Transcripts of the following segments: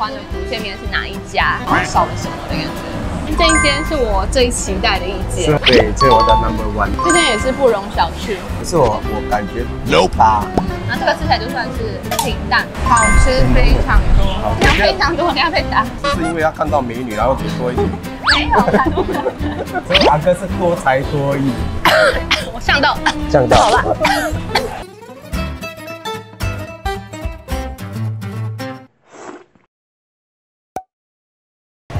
欢的福建面是哪一家，然后少了什么的感觉。这一间是我最期待的一间，对，这是我的 No.1。这间也是不容小觑。可是我感觉有吧。那这个吃起来就算是平淡，好吃非常多，量非常多，量非常。是因为要看到美女，然后给多一点。没有太多。所以阿哥是多才多艺。我上到，上到。好了。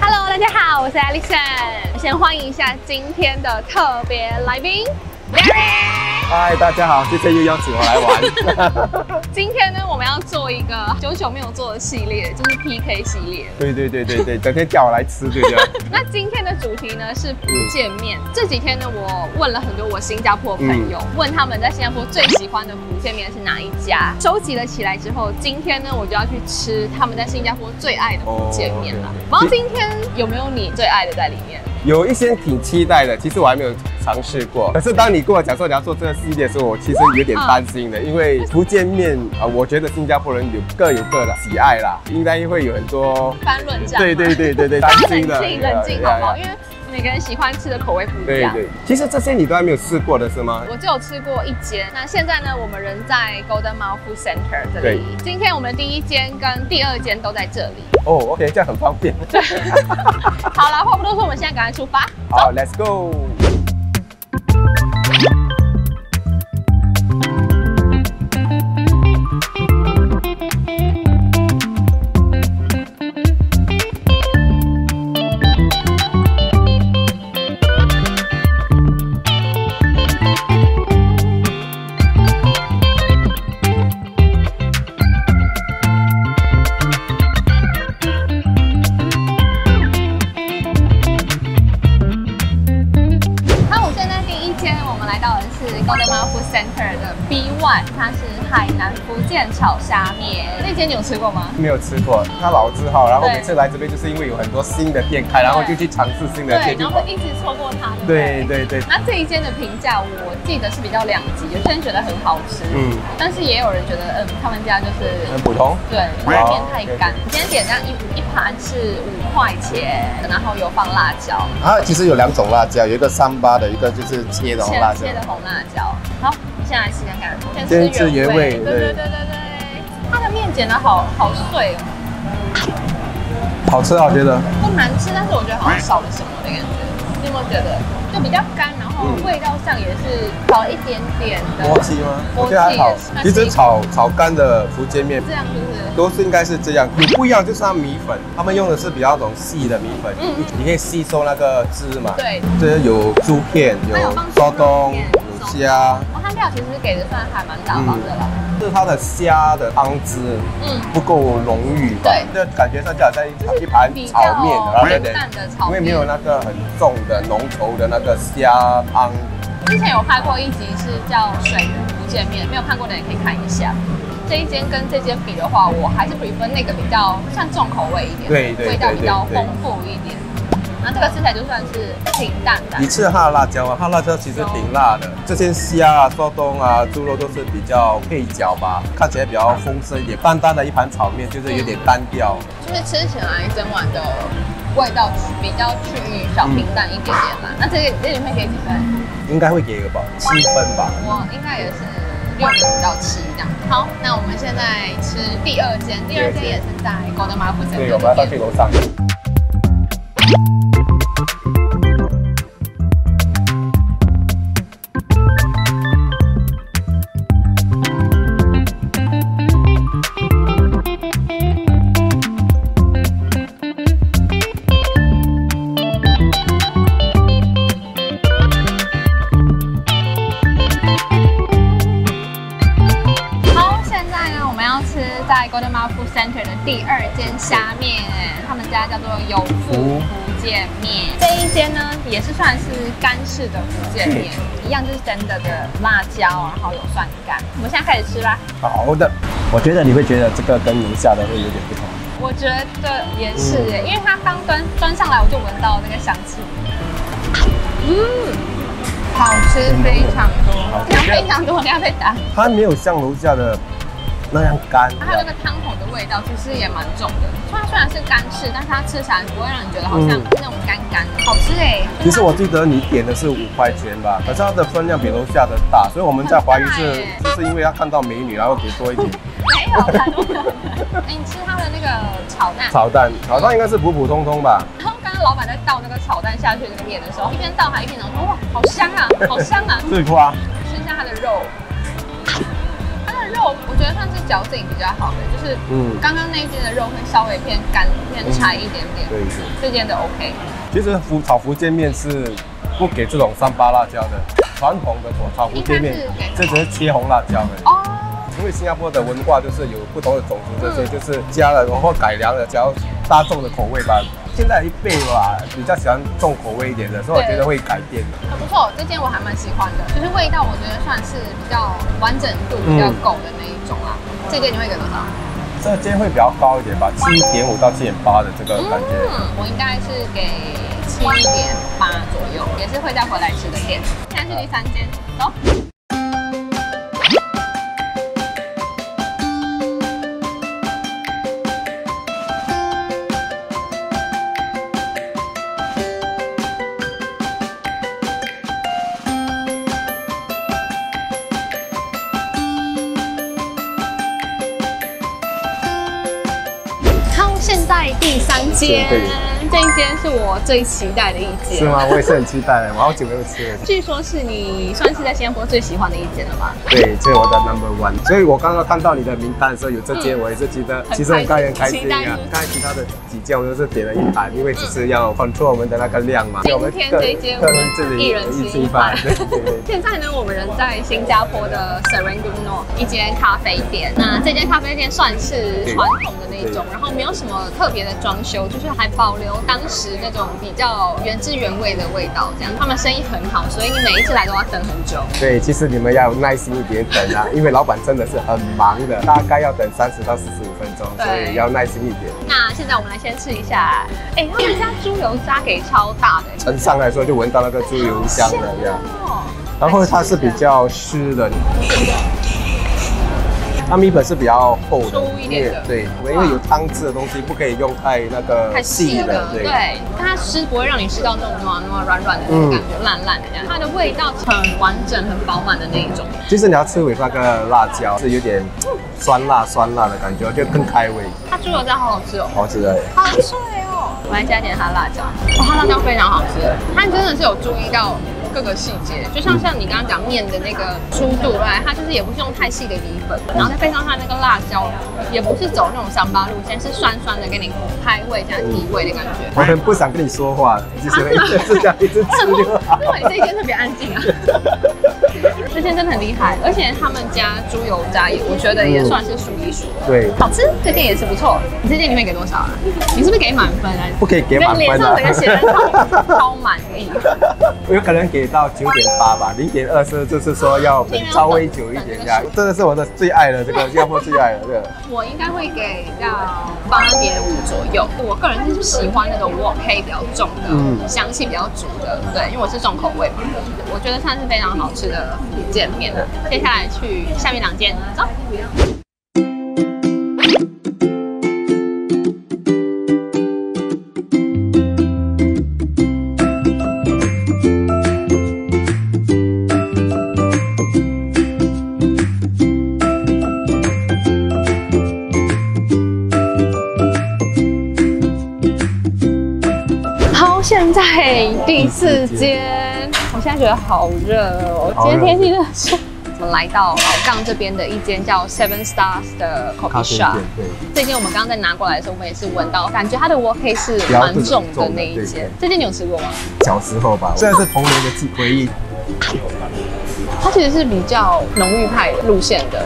Hello， 大家好，我是 Alison。先欢迎一下今天的特别来宾 Gary。嗨，大家好，谢谢又邀请我来玩。今天呢，我们要做一个久久没有做的系列，就是 PK 系列。对，整天叫我来吃，对不对？那今天的主题呢是福建面。这几天呢，我问了很多我新加坡的朋友，问他们在新加坡最喜欢的福建面是哪一家，收集了起来之后，今天呢我就要去吃他们在新加坡最爱的福建面了。然后今天有没有你最爱的在里面？有一些挺期待的，其实我还没有尝试过。可是当你跟我讲说你要做这个系列的时候，我其实有点担心的，因为福建面我觉得新加坡人各有各的喜爱啦，应该会有很多翻论战。对，担心的。冷静好不好？因为每个人喜欢吃的口味不一样。对，其实这些你都还没有试过的是吗？我就有吃过一间。那现在呢，我们人在 Golden Mile Food Center 这里。今天我们第一间跟第二间都在这里。哦 ，OK， 这样很方便。对。好了，话不多说，我们现在赶快出发。好 ，Let's go。Golden Mile Food Center 的 B1， 它是海南福建炒虾面。那间你有吃过吗？没有吃过，它老字号，然后每次来这边就是因为有很多新的店开，然后就去尝试新的店，然后一直错过它。对。那这一间的评价我记得是比较两极，有些人觉得很好吃，但是也有人觉得他们家就是很普通，对，面太干。今天点这样一盘是5块钱，然后有放辣椒。其实有2种辣椒，有一个3巴的，一一个就是切的红辣椒。切的红辣椒。好，你现在来试看看。先吃原味。对。它的面剪得好碎哦。好吃啊，我觉得。不难吃，但是我觉得好像少了什么的感觉。你有没有觉得？就比较干，然后味道上也是少一点点的。锅气吗？我觉得还好。其实炒干的福建面这样就是都是应该是这样。有不一样就是它米粉，他们用的是比较种细的米粉，你可以吸收那个汁嘛。对。这有猪片，有烧冬，有虾。它料其实给的算还蛮大方的啦。是它的虾的汤汁，不够浓郁，对，就感觉上就好像一盘炒面，然后因为没有那个很重的浓稠的那个虾汤。之前有拍过一集是叫水鱼福建面，没有看过的也可以看一下。这一间跟这间比的话，我还是 prefer 那个比较算重口味一点，对，味道比较丰富一点。那这个吃起来就算是平淡的。你吃了它的辣椒啊，它辣椒其实挺辣的。这些虾啊、烧冬啊、猪肉都是比较配角吧，看起来比较丰盛一点。单单的一盘炒面就是有点单调。就是吃起来整碗的味道比较趋于小平淡一点点啦。那这里面给几分？应该会给个吧7分吧。我应该也是6.5到7这样。好，那我们现在吃第二间，第二间也是在 Golden Mile Food Center。对，我们要上去楼上。在 Golden Mile Food Center 的第二间虾面，他们家叫做有福福建面。这一间呢，也是算是干式的福建面，一样就是真的辣椒，然后有蒜干。我们现在开始吃吧。好的，我觉得你会觉得这个跟楼下的会有点不同。我觉得也是耶，因为它刚端上来我就闻到那个香气。好吃非常多，量非常多，量非常大。它没有像楼下的那样干。还有那个汤头的味道其实也蛮重的，它虽然是干式，但是它吃起来不会让你觉得好像那种干干，好吃哎。其实我记得你点的是5块钱吧，可是它的分量比楼下的大，所以我们在怀疑是因为要看到美女，然后给多一点。没有，太多了。哎，你吃它的那个炒蛋。炒蛋应该是普普通通吧。然后刚刚老板在倒那个炒蛋下去那个面的时候，一边倒还一边讲说哇，好香啊，好香啊。对夸。吃一下它的肉。它的肉我觉得算是嚼劲比较好的，就是刚刚那一间的肉会稍微偏干偏柴一点点，对，这间的 OK。其实炒福建面是不给这种3八辣椒的，传统的炒福建面这只是切红辣椒的哦。因为新加坡的文化就是有不同的种族，这些就是加了然后改良了，加大众的口味吧。现在一辈吧比较喜欢重口味一点的，所以我觉得会改变的。很不错，这间我还蛮喜欢的，就是味道我觉得算是比较完整度比较够的那一种啦。这间你会给多少？这间会比较高一点吧，7.5到7.8的这个感觉。我应该是给7.8左右，也是会再回来吃的店。现在是第3间，走。现在第3间，这一间是我最期待的一间。是吗？我也是很期待，我好久没有吃了。据说是你算是在新加坡最喜欢的一间了吧？对，这是我的 No.1。所以我刚刚看到你的名单的时候，有这间，我也是觉得其实很开心啊。刚才其他的几间我都是点了1盘，因为只是要 control 我们的那个量嘛。今天这一间我们一人吃1盘。现在呢，我们人在新加坡的 Serangoon North 一间咖啡店。那这间咖啡店算是传统的那种，然后没有什么特别的装修，就是还保留当时那种比较原汁原味的味道。这样，他们生意很好，所以你每一次来都要等很久。对，其实你们要有耐心一点等啊，因为老板真的是很忙的，大概要等30到45分钟，所以要耐心一点。那现在我们来先试一下，哎，他们家猪油渣给超大的，盛上来的时候就闻到那个猪油香了这样。然后它是比较湿的。它米粉是比较厚的，粗一点的，对，因为有汤汁的东西不可以用太细的，对，它吃不会让你吃到那种软软的感觉，烂烂的这样。它的味道很完整、很饱满的那一种。其实你要吃尾那个辣椒是有点酸辣的感觉，就更开胃。它猪油渣好好吃哦，好吃的，好脆哦。我来加点它的辣椒，它辣椒非常好吃，它真的是有注意到各个细节，就像你刚刚讲面的那个粗度，对，它就是也不是用太细的米粉，然后再配上它那个辣椒，也不是走那种3八路线，是酸酸的给你开胃加提味的感觉。我很不想跟你说话，就是这样一直吃就好。因为你这一间特别安静啊。这间真的很厉害，而且他们家猪油渣也，我觉得也算是数一数二。对，好吃。这店也是不错。你这店你会给多少啊？你是不是给满分啊？不可以给满分啊！脸上整个写的超满意。我有可能给到9.8吧，0.2是就是说要稍微久一点这样。真的是我的最爱的这个新加坡最爱的这个。我应该会给到8.5左右。我个人是喜欢那种wok黑比较重的，香气比较足的，对，因为我是重口味嘛。我觉得算是非常好吃的福建面了。接下来去下面2间，走。好，现在第4间，我现在觉得好热哦，今天天气真的是。我们来到老杠这边的一间叫 Seven Stars 的 coffee shop。对，这间我们刚刚在拿过来的时候，我们也是闻到，感觉它的 wok 黑是蛮重的那一间。这间你有吃过吗？小时候吧，这是童年的回忆。它其实是比较浓郁派路线的，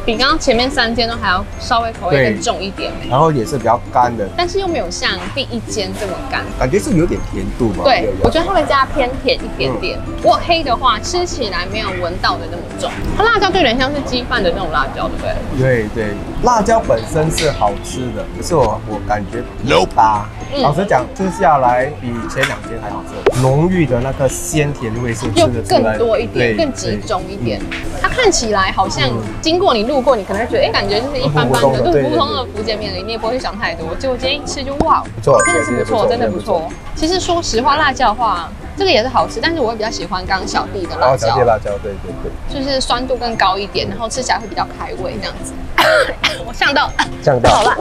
比刚刚前面3间都还要稍微口味更重一点。然后也是比较干的，但是又没有像第1间这么干，感觉是有点甜度吧。对，我觉得他们家偏甜一点点。wok黑的话，吃起来没有闻到的那么重，它辣椒就有点像是鸡饭的那种辣椒，对不对？对，辣椒本身是好吃的，可是我感觉不搭。老实讲，吃下来比前2间还好吃，浓郁的那个鲜甜味是吃得出来，更多一点，更集中一点。它看起来好像经过你路过，你可能会觉得，感觉就是一般般的、普普通通的福建面而已，你也不会想太多。结果今天一吃就哇，不错，真的是不错，真的不错。其实说实话，辣椒的话，这个也是好吃，但是我会比较喜欢刚刚小弟的辣椒。小弟辣椒，对，就是酸度更高一点，然后吃起来会比较开胃这样子。我呛到，好辣。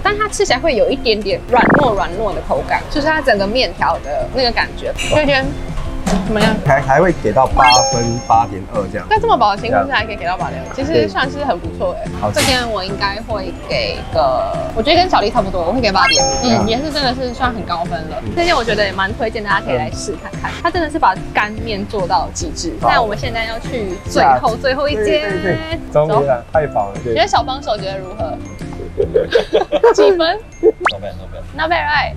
但它吃起来会有一点点软糯的口感，就是它整个面条的那个感觉。这边怎么样？还会给到8分8.2这样。在这么饱的情况下还可以给到8.2，其实算是很不错哎。这边我应该会给个，我觉得跟小丽差不多，我会给8.5，也是真的是算很高分了。这件我觉得也蛮推荐大家可以来试看看，它真的是把干面做到极致。那我们现在要去最后一间，终于了，太饱了。觉得小帮手觉得如何？几分 ？Not bad, right?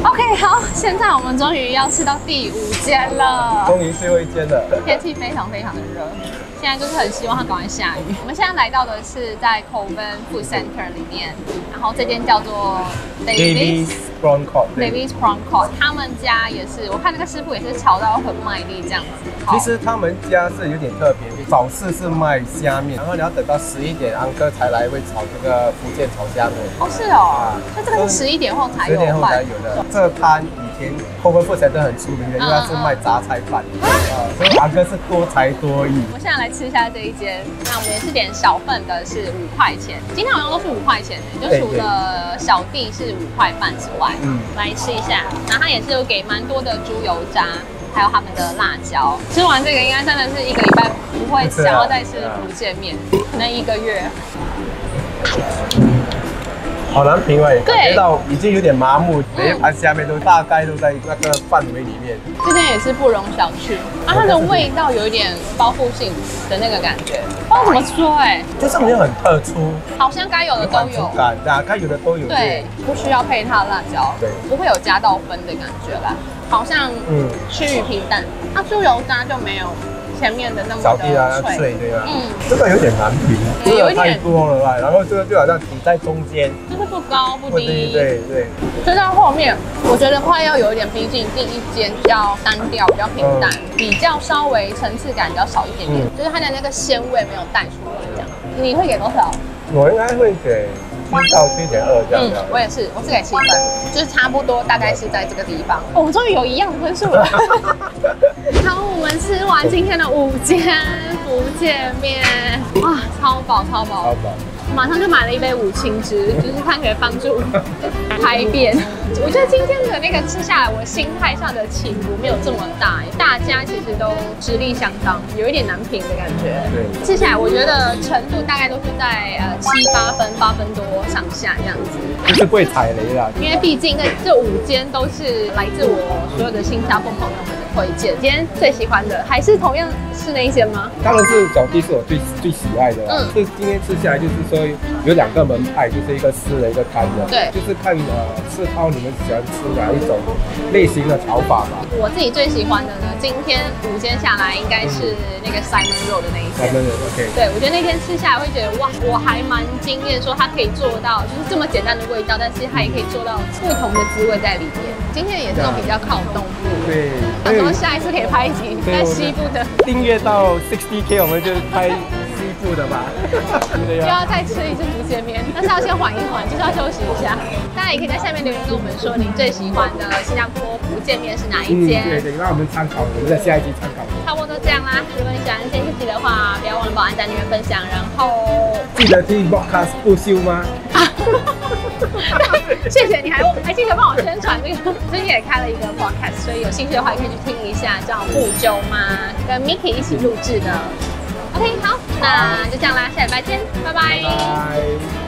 OK， 好，现在我们终于要吃到第5间了，终于最后一间了。天气非常的热。现在就是很希望它赶快下雨。我们现在来到的是在 Kovan Food Center 里面，然后这间叫做 David's Prawn Court， 他们家也是，我看那个师傅也是炒到很卖力这样子。其实他们家是有点特别，早市是卖虾面，然后你要等到11点，安哥才来会炒这个福建炒虾面。哦，是哦，那这个是11点后才有，11点后才有的。这摊以前 Kovan Food Center 很出名的，因为它是卖杂菜饭，所以安哥是多才多艺。我们现在来吃一下这一间，那我们也是点小份的，是5块钱，今天好像都是5块钱的，就除了小弟是5块半之外，来吃一下。然后它也是有给蛮多的猪油渣，还有他们的辣椒。吃完这个应该真的是1个礼拜不会想要再吃福建面，可能1个月。好难评哎，感觉到已经有点麻木，每一盘虾面都大概都在那个范围里面。这间也是不容小觑，它的味道有一点包覆性的那个感觉，不知道怎么说哎，就是没有很特殊，好像该有的都有，该有的都有。对，不需要配它的辣椒，对，不会有加到分的感觉啦，好像趋于平淡。它猪油渣就没有前面的那么的脆，对吧？这个有点难评，这个太多了吧？然后这个就好像挤在中间，就是不高不低，对。吃到后面，我觉得快要有一点逼近第1间，比较单调，比较平淡，比较稍微层次感比较少一点点，就是它的那个鲜味没有带出来这样。你会给多少？我应该会给7到7.2这样。我也是，我是给7分，就是差不多大概是在这个地方。我们终于有一样的分数了。好，我们吃完今天的5间福建面，哇，超饱。马上就买了一杯5青汁，就是它可以帮助排便。我觉得今天的那个吃下来，我心态上的起伏没有这么大，大家其实都实力相当，有一点难评的感觉。对，吃起来我觉得程度大概都是在7、8分、8分多上下这样子。就是不会踩雷啦，因为毕竟这5间都是来自我所有的新加坡朋友们的推荐。今天最喜欢的还是同样是那一间吗？当然是小弟是我最喜爱的啦。今天吃下来就是说有2个门派，就是一个湿的，一个干的。对，就是看赤涛你们喜欢吃哪一种类型的炒法吧。我自己最喜欢的呢，今天5间下来应该是那个 Simon 肉的那一间。Simon 肉 OK。对，我觉得那天吃下来会觉得哇，我还蛮惊艳，说它可以做到就是这么简单的味道，但是它也可以做到不同的滋味在里面。今天也是都比较靠动物。对。想说下一次可以拍一集在西部的。订阅到60K， 我们就拍西部的吧。又要再吃一次福建面，但是要先缓一缓，就是要休息一下。大家也可以在下面留言跟我们说，你最喜欢的新加坡福建面是哪一间？对，让我们参考，我们在下一集参考。差不多这样啦。如果你喜欢这期的话，不要忘了帮我按赞、订阅、分享，然后记得听 podcast 不休吗？谢谢，你还记得帮我宣传这个，最近也开了一个 podcast， 所以有兴趣的话可以去听一下，叫不休吗？跟 Miki 一起录制的。OK， 好，那就这样啦，下礼拜见，拜拜。